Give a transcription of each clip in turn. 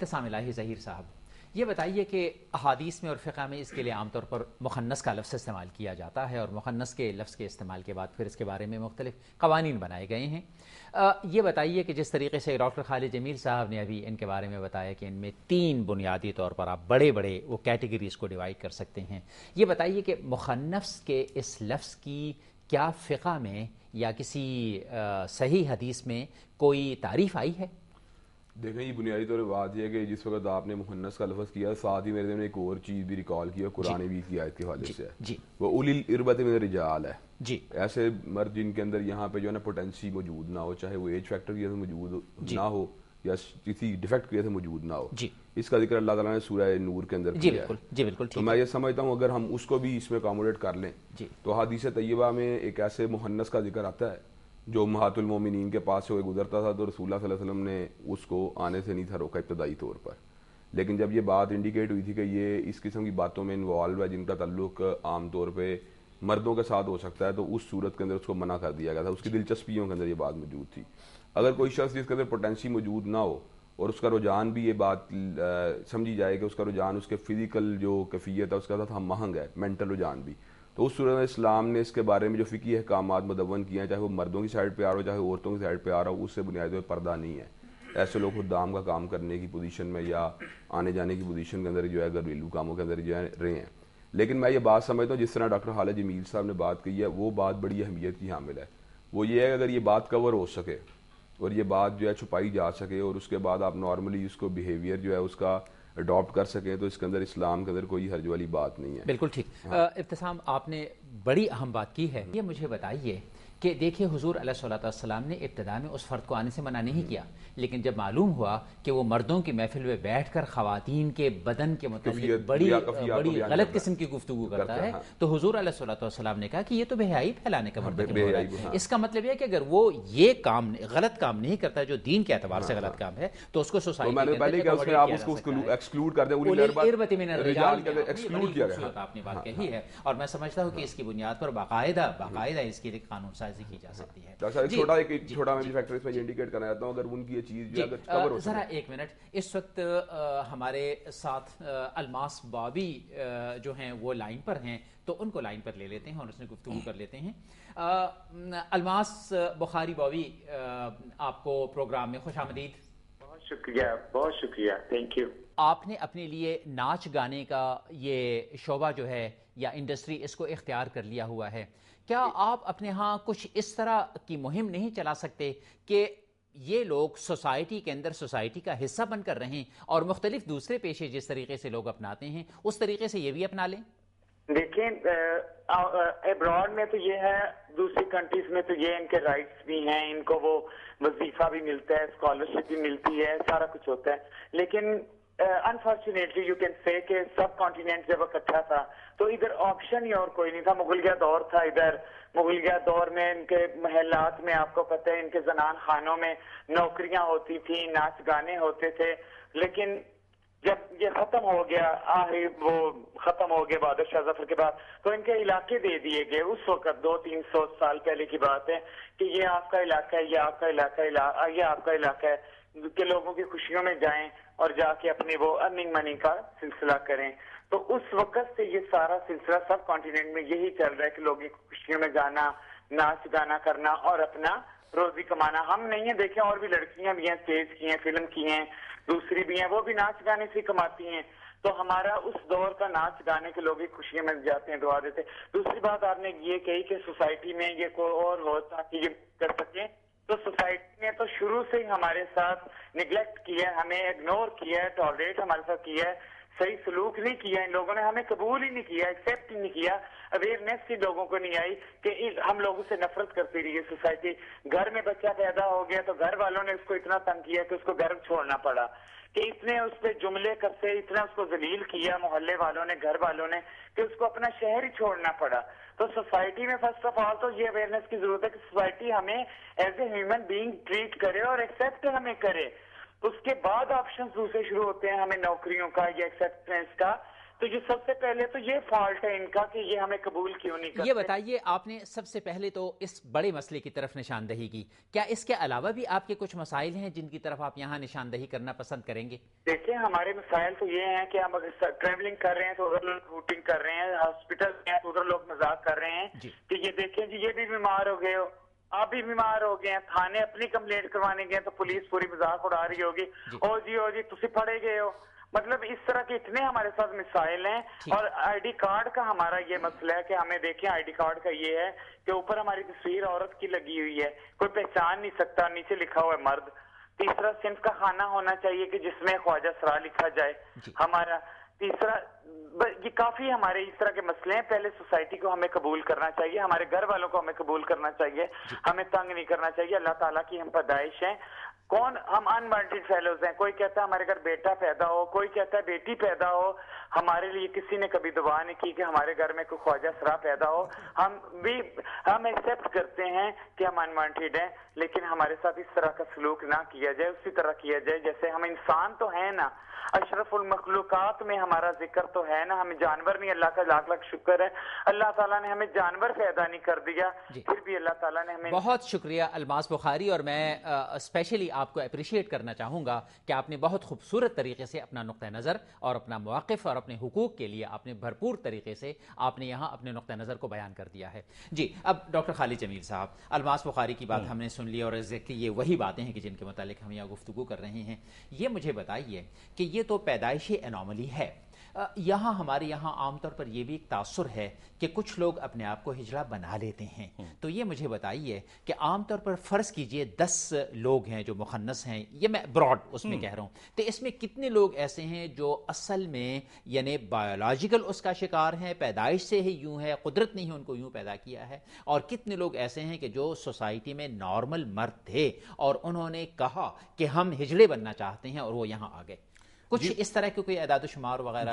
ابتسام الہی ظہیر صاحب، یہ بتائیے کہ احادیث میں اور فقہ میں اس کے لیے عام طور پر مخنث کا لفظ استعمال کیا جاتا ہے، اور مخنث کے لفظ کے استعمال کے بعد پھر اس کے بارے میں مختلف قوانین بنائے گئے ہیں۔ یہ بتائیے کہ جس طریقے سے ڈاکٹر خالد جمیل صاحب نے ابھی ان کے بارے میں بتایا کہ ان میں 3 بنیادی طور پر آپ بڑے بڑے وہ کیٹیگریز کو ڈیوائڈ کر سکتے ہیں، یہ بتائیے کہ مخنث کے اس لفظ کی کیا فقہ میں یا کسی صحیح حدیث میں کوئی تعریف آئی ہے؟ دیکھیں یہ بنیادی طور پر بات یہ ہے کہ جس وقت آپ نے مخنث کا لفظ کیا، ساتھ ہی میرے ذہن میں ایک اور چیز بھی ریکال کیا، قرآن 20 کی آیت کے حوالے سے ہے، وہ اولی الاربۃ من الرجال ہے، ایسے مرد جن کے اندر یہاں پہ جو ہے نا پوٹینسی موجود نہ ہو، چاہے وہ ایج فیکٹر کی وجہ سے موجود نہ ہو یا کسی ڈیفیکٹ کی وجہ سے موجود نہ ہو، اس کا ذکر اللہ تعالیٰ نے سورہ نور کے اندر کیا ہے۔ تو میں یہ سمجھتا ہوں اگر ہم اس کو بھی اس میں اکاموڈیٹ کر لیں تو حدیث طیبہ میں ایک ایسے مخنث کا ذکر آتا ہے جو امہات المومنین کے پاس سے گزرتا تھا، تو رسول اللہ صلی اللہ علیہ وسلم نے اس کو آنے سے نہیں تھا روکا ابتدائی طور پر، لیکن جب یہ بات انڈیکیٹ ہوئی تھی کہ یہ اس قسم کی باتوں میں انوالو ہے جن کا تعلق عام طور پہ مردوں کے ساتھ ہو سکتا ہے، تو اس صورت کے اندر اس کو منع کر دیا گیا تھا۔ اس کی دلچسپیوں کے اندر یہ بات موجود تھی۔ اگر کوئی شخص جس کے اندر پوٹینسی موجود نہ ہو اور اس کا رجحان بھی یہ بات سمجھی جائے کہ اس کا رجحان اس کے فزیکل جو کیفیت ہے اس کا ساتھ ہم آہنگ ہے، مینٹل رجحان بھی، تو اس صورت میں اسلام نے اس کے بارے میں جو فقہی احکامات مدون کیے ہیں، چاہے وہ مردوں کی سائڈ پہ آ رہا ہو چاہے عورتوں کی سائڈ پہ آ رہا ہو، اس سے بنیادی طور پر پردہ نہیں ہے۔ ایسے لوگ خدام کا کام کرنے کی پوزیشن میں یا آنے جانے کی پوزیشن کے اندر جو ہے گھریلو کاموں کے اندر جو ہے رہے ہیں، لیکن میں یہ بات سمجھتا ہوں جس طرح ڈاکٹر خالد جمیل صاحب نے بات کی ہے وہ بات بڑی اہمیت کی حامل ہے۔ وہ یہ ہے کہ اگر یہ بات کور ہو سکے اور یہ بات جو ہے چھپائی جا سکے اور اس کے بعد آپ نارملی اس کو بیہیویئر جو ہے اس کا اڈاپٹ کر سکیں، تو اس کے اندر اسلام کے اندر کوئی حرج والی بات نہیں ہے۔ بالکل ٹھیک۔ ابتسام، آپ نے بڑی اہم بات کی ہے۔ یہ مجھے بتائیے کہ دیکھیے حضور علیہ الصلوۃ والسلام نے ابتدا میں اس فرد کو آنے سے منع نہیں کیا، لیکن جب معلوم ہوا کہ وہ مردوں کی محفل میں بیٹھ کر خواتین کے بدن کے متعلق بڑی غلط قسم کی گفتگو کرتا ہے، تو حضور علیہ الصلوۃ والسلام نے کہا کہ یہ تو بے حیائی پھیلانے کا مرتکب ہو رہا ہے۔ اس کا مطلب یہ کہ اگر وہ یہ کام غلط کام نہیں کرتا جو دین کے اعتبار سے غلط کام ہے، تو اس کو سوسائٹی میں نے پہلے کہ اس میں آپ اس کو ایکسکلوڈ کر دیں، الاربۃ من الرجال ایکسکلوڈ کیا گیا، آپ نے بات کہی ہے، اور میں سمجھتا ہوں کہ اس کی بنیاد پر باقاعدہ اس کی قانون سازی کی جا سکتی ہے۔ چھوٹا میں بھی فیکٹر اس میں انڈیکیٹ کرنا چاہتا ہوں، اگر ان کی یہ چیز جو اگر کور ہو ذرا ایک منٹ، اس وقت ہمارے ساتھ الماس بابی جو ہیں وہ لائن پر ہیں، تو ان کو لائن پر لے لیتے ہیں اور اس میں گفتگو کر لیتے ہیں۔ الماس بخاری بابی، آپ کو پروگرام میں خوش آمدید۔ بہت شکریہ، تھینک یو۔ آپ نے اپنے لیے ناچ گانے کا یہ شعبہ جو ہے یا انڈسٹری اس کو اختیار کر لیا ہوا ہے، کیا آپ اپنے ہاں کچھ اس طرح کی مہم نہیں چلا سکتے کہ یہ لوگ سوسائٹی کے اندر سوسائٹی کا حصہ بن کر رہیں اور مختلف دوسرے پیشے جس طریقے سے لوگ اپناتے ہیں اس طریقے سے یہ بھی اپنا لیں؟ دیکھیں ابراڈ میں تو یہ ہے، دوسری کنٹریز میں تو یہ ان کے رائٹس بھی ہیں، ان کو وہ وظیفہ بھی ملتا ہے، اسکالرشپ بھی ملتی ہے، سارا کچھ ہوتا ہے، لیکن انفارچونیٹلی یو کین سے کہ سب کانٹیننٹ جب اکٹھا تھا تو ادھر آپشن ہی اور کوئی نہیں تھا۔ مغلیہ دور تھا، ادھر مغلیہ دور میں ان کے محلات میں آپ کو پتہ ہے ان کے زنان خانوں میں نوکریاں ہوتی تھیں، ناچ گانے ہوتے تھے، لیکن جب یہ ختم ہو گیا، وہ ختم ہو گیا بہادر شاہ ظفر کے بعد، تو ان کے علاقے دے دیے گئے۔ اس وقت 200-300 سال پہلے کی بات ہے کہ یہ آپ کا علاقہ ہے، یہ آپ کا علاقہ ہے، یہ آپ کا علاقہ ہے، کہ لوگوں کی خوشیوں میں جائیں اور جا کے اپنے وہ ارننگ منی کا سلسلہ کریں۔ تو اس وقت سے یہ سارا سلسلہ سب کانٹیننٹ میں یہی چل رہا ہے کہ لوگوں کی خوشیوں میں جانا، ناچ گانا کرنا اور اپنا روزی کمانا۔ ہم نہیں ہیں، دیکھیں اور بھی لڑکیاں بھی ہیں، اسٹیج کی ہیں، فلم کی ہیں، دوسری بھی ہیں، وہ بھی ناچ گانے سے کماتی ہیں۔ تو ہمارا اس دور کا ناچ گانے کے لوگ خوشیوں میں جاتے ہیں، دعا دیتے۔ دوسری بات آپ نے یہ کہی کہ سوسائٹی میں یہ کوئی اور ہو تاکہ یہ کر سکیں، تو سوسائٹی نے تو شروع سے ہی ہمارے ساتھ نگلیکٹ کیا ہے، ہمیں اگنور کیا ہے، ٹالریٹ ہمارے ساتھ کیا ہے، صحیح سلوک نہیں کیا، ان لوگوں نے ہمیں قبول ہی نہیں کیا، ایکسیپٹ ہی نہیں کیا، اویئرنیس ہی لوگوں کو نہیں آئی کہ ہم لوگوں سے نفرت کرتی رہی ہے سوسائٹی۔ گھر میں بچہ پیدا ہو گیا تو گھر والوں نے اس کو اتنا تنگ کیا کہ اس کو گھر چھوڑنا پڑا، کہ اتنے اس پہ جملے کرتے، اتنا اس کو ذلیل کیا محلے والوں نے، گھر والوں نے، کہ اس کو اپنا شہر ہی چھوڑنا پڑا۔ تو سوسائٹی میں فرسٹ آف آل تو یہ اویئرنیس کی ضرورت ہے کہ سوسائٹی ہمیں as a human being treat کرے اور ایکسیپٹ ہمیں کرے۔ اس کے بعد آپشنز دوسرے شروع ہوتے ہیں ہمیں نوکریوں کا یا ایکسیپٹنس کا، تو جو سب سے پہلے تو یہ فالٹ ہے ان کا کہ یہ ہمیں قبول کیوں نہیں کرتے. یہ بتائیے، آپ نے سب سے پہلے تو اس بڑے مسئلے کی طرف نشاندہی کی، کیا اس کے علاوہ بھی آپ کے کچھ مسائل ہیں جن کی طرف آپ یہاں نشاندہی کرنا پسند کریں گے؟ دیکھیں ہمارے مسائل تو یہ ہیں کہ ہم اگر ٹریولنگ کر رہے ہیں تو ادھر لوگ روٹنگ کر رہے ہیں، ہاسپٹل میں تو ادھر لوگ مذاق کر رہے ہیں کہ یہ دیکھیں جی یہ بھی بیمار ہو گئے ہو، آپ بھی بیمار ہو گئے ہیں، تھانے اپنی کمپلینٹ کروانے گئے تو پولیس پوری مذاق اڑا رہی ہوگی، او جی تسی پڑے گئے ہو. مطلب اس طرح کے اتنے ہمارے ساتھ مسائل ہیں. اور آئی ڈی کارڈ کا ہمارا یہ مسئلہ ہے کہ ہمیں دیکھیں آئی ڈی کارڈ کا یہ ہے کہ اوپر ہماری تصویر عورت کی لگی ہوئی ہے، کوئی پہچان نہیں سکتا، نیچے لکھا ہوا ہے مرد. تیسرا صنف کا کھانا ہونا چاہیے کہ جس میں خواجہ سرا لکھا جائے ہمارا. تیسرا یہ کافی ہمارے اس طرح کے مسئلے ہیں. پہلے سوسائٹی کو ہمیں قبول کرنا چاہیے، ہمارے گھر والوں کو ہمیں قبول کرنا چاہیے، ہمیں تنگ نہیں کرنا چاہیے. اللہ تعالیٰ کی ہم پیدائش ہیں. کون ہم انوانٹیڈ فیلوز ہیں، کوئی کہتا ہے ہمارے گھر بیٹا پیدا ہو، کوئی کہتا ہے بیٹی پیدا ہو. ہمارے لیے کسی نے کبھی دعا نہیں کی کہ ہمارے گھر میں کوئی خواجہ سرا پیدا ہو. ہم ایکسیپٹ کرتے ہیں کہ ہم انوانٹیڈ ہیں، لیکن ہمارے ساتھ اس طرح کا سلوک نہ کیا جائے، اسی طرح کیا جائے جیسے ہم انسان تو ہیں نا، اشرف المخلوقات میں ہمارا ذکر تو ہے نا، ہمیں جانور نہیں. اللہ کا لاکھ لاکھ شکر ہے اللہ تعالیٰ نے ہمیں جانور پیدا نہیں کر دیا، پھر بھی اللہ تعالیٰ نے ہمیں. بہت شکریہ الماس بخاری، اور میں اسپیشلی آپ کو اپریشیٹ کرنا چاہوں گا کہ آپ نے بہت خوبصورت طریقے سے اپنا نقطہ نظر اور اپنا مواقف اور اپنے حقوق کے لیے آپ نے بھرپور طریقے سے آپ نے یہاں اپنے نقطہ نظر کو بیان کر دیا ہے. جی اب ڈاکٹر خالد جمیل صاحب، الماس بخاری کی بات ہم نے سن لی اور ایگزیکٹلی یہ وہی باتیں ہیں کہ جن کے متعلق ہم یہاں گفتگو کر رہے ہیں. یہ مجھے بتائیے کہ یہ تو پیدائشی انوملی ہے، یہاں ہمارے یہاں عام طور پر یہ بھی ایک تاثر ہے کہ کچھ لوگ اپنے آپ کو ہجڑا بنا لیتے ہیں. تو یہ مجھے بتائیے کہ عام طور پر فرض کیجئے 10 لوگ ہیں جو مخنث ہیں، یہ میں براڈ اس میں کہہ رہا ہوں، تو اس میں کتنے لوگ ایسے ہیں جو اصل میں یعنی بایولوجیکل اس کا شکار ہیں، پیدائش سے ہی یوں ہے، قدرت نے ہی ان کو یوں پیدا کیا ہے، اور کتنے لوگ ایسے ہیں کہ جو سوسائٹی میں نارمل مرد تھے اور انہوں نے کہا کہ ہم ہجڑے بننا چاہتے ہیں اور وہ یہاں آ گئے. کچھ اس طرح کے کوئی اعداد و شمار وغیرہ؟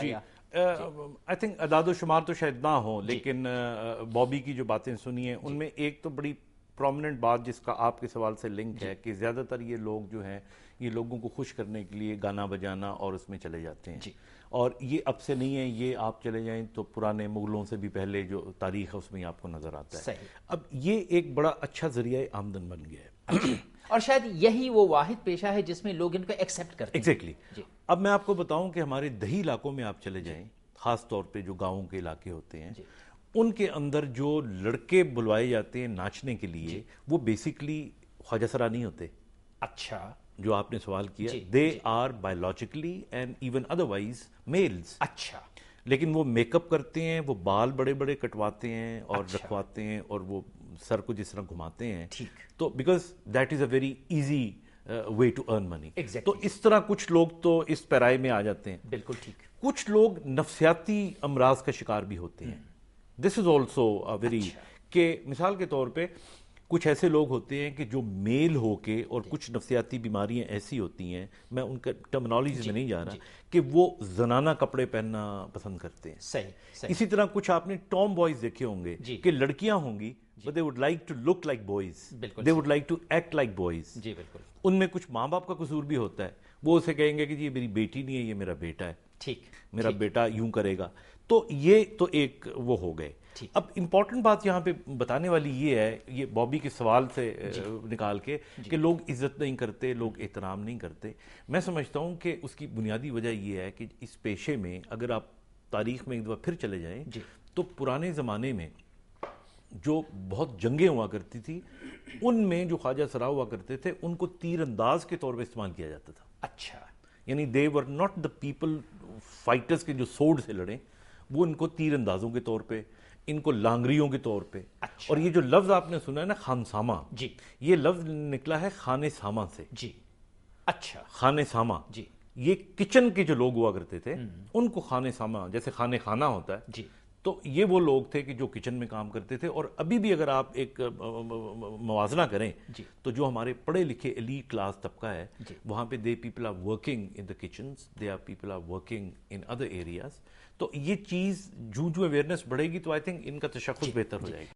آئی تھنک اعداد و شمار تو شاید نہ ہو، لیکن بابی کی جو باتیں سنی ہیں ان میں ایک تو بڑی پرومیننٹ بات جس کا آپ کے سوال سے لنک ہے کہ زیادہ تر یہ لوگ جو ہیں یہ لوگوں کو خوش کرنے کے لیے گانا بجانا اور اس میں چلے جاتے ہیں. اور یہ اب سے نہیں ہے، یہ آپ چلے جائیں تو پرانے مغلوں سے بھی پہلے جو تاریخ ہے اس میں آپ کو نظر آتا ہے. اب یہ ایک بڑا اچھا ذریعہ آمدن بن گیا ہے اور شاید یہی وہ واحد پیشہ ہے جس میں لوگ ان کو ایکسیپٹ کرتے ہیں. ایگزیکٹلی. اب میں آپ کو بتاؤں کہ ہمارے دیہی علاقوں میں آپ چلے جائیں، خاص طور پہ جو گاؤں کے علاقے ہوتے ہیں، ان کے اندر جو لڑکے بلوائے جاتے ہیں ناچنے کے لیے وہ بیسیکلی خواجہ سرا نہیں ہوتے. اچھا، جو آپ نے سوال کیا، they are biologically and even otherwise males. اچھا، لیکن وہ میک اپ کرتے ہیں، وہ بال بڑے بڑے کٹواتے ہیں اور رکھواتے ہیں اور وہ سر کو جس طرح گھماتے ہیں، تو because that is a very easy way to earn money. تو اس طرح کچھ لوگ تو اس پیرائے میں آ جاتے ہیں. بالکل ٹھیک. کچھ لوگ نفسیاتی امراض کا شکار بھی ہوتے ہیں. دس از آلسو ویری، کہ مثال کے طور پہ کچھ ایسے لوگ ہوتے ہیں کہ جو میل ہو کے، اور کچھ نفسیاتی بیماریاں ایسی ہوتی ہیں، میں ان کا ٹرمنالوجی میں نہیں جا رہا، کہ وہ زنانہ کپڑے پہننا پسند کرتے ہیں. صحیح. اسی طرح کچھ آپ نے ٹام بوائز دیکھے ہوں گے کہ لڑکیاں ہوں گی but they would like to look like boys. They would like to act like boys. جی بالکل. ان میں کچھ ماں باپ کا قصور بھی ہوتا ہے، وہ اسے کہیں گے کہ یہ میری بیٹی نہیں ہے، یہ میرا بیٹا ہے، ٹھیک، میرا بیٹا یوں کرے گا. تو یہ تو ایک وہ ہو گئے. اب امپورٹنٹ بات یہاں پہ بتانے والی یہ ہے، یہ بابی کے سوال سے نکال کے، کہ لوگ عزت نہیں کرتے، لوگ احترام نہیں کرتے. میں سمجھتا ہوں کہ اس کی بنیادی وجہ یہ ہے کہ اس پیشے میں اگر آپ تاریخ میں ایک دفعہ پھر چلے جائیں تو پرانے زمانے میں جو بہت جنگیں ہوا کرتی تھی، ان میں جو خواجہ سرا ہوا کرتے تھے ان کو تیر انداز کے طور پہ استعمال کیا جاتا تھا. اچھا، یعنی they were not the people fighters کے جو سوڈ سے لڑیں، وہ ان کو تیر اندازوں کے طور پہ، ان کو لانگریوں کے طور پہ. اور یہ جو لفظ آپ نے سنا ہے نا خانسامہ، یہ لفظ نکلا ہے خانِ سامہ سے. اچھا، خانِ سامہ، یہ کچن کے جو لوگ ہوا کرتے تھے ان کو خانِ سامہ، جیسے خانہ خانہ ہوتا ہے، تو یہ وہ لوگ تھے کہ جو کچن میں کام کرتے تھے. اور ابھی بھی اگر آپ ایک موازنہ کریں تو جو ہمارے پڑھے لکھے ایلیٹ کلاس طبقہ ہے، وہاں پہ they people are working in the kitchens, they are people are working in other areas. تو یہ چیز جو اویئرنیس بڑھے گی تو آئی تھنک ان کا تشخص بہتر ہو جائے گا.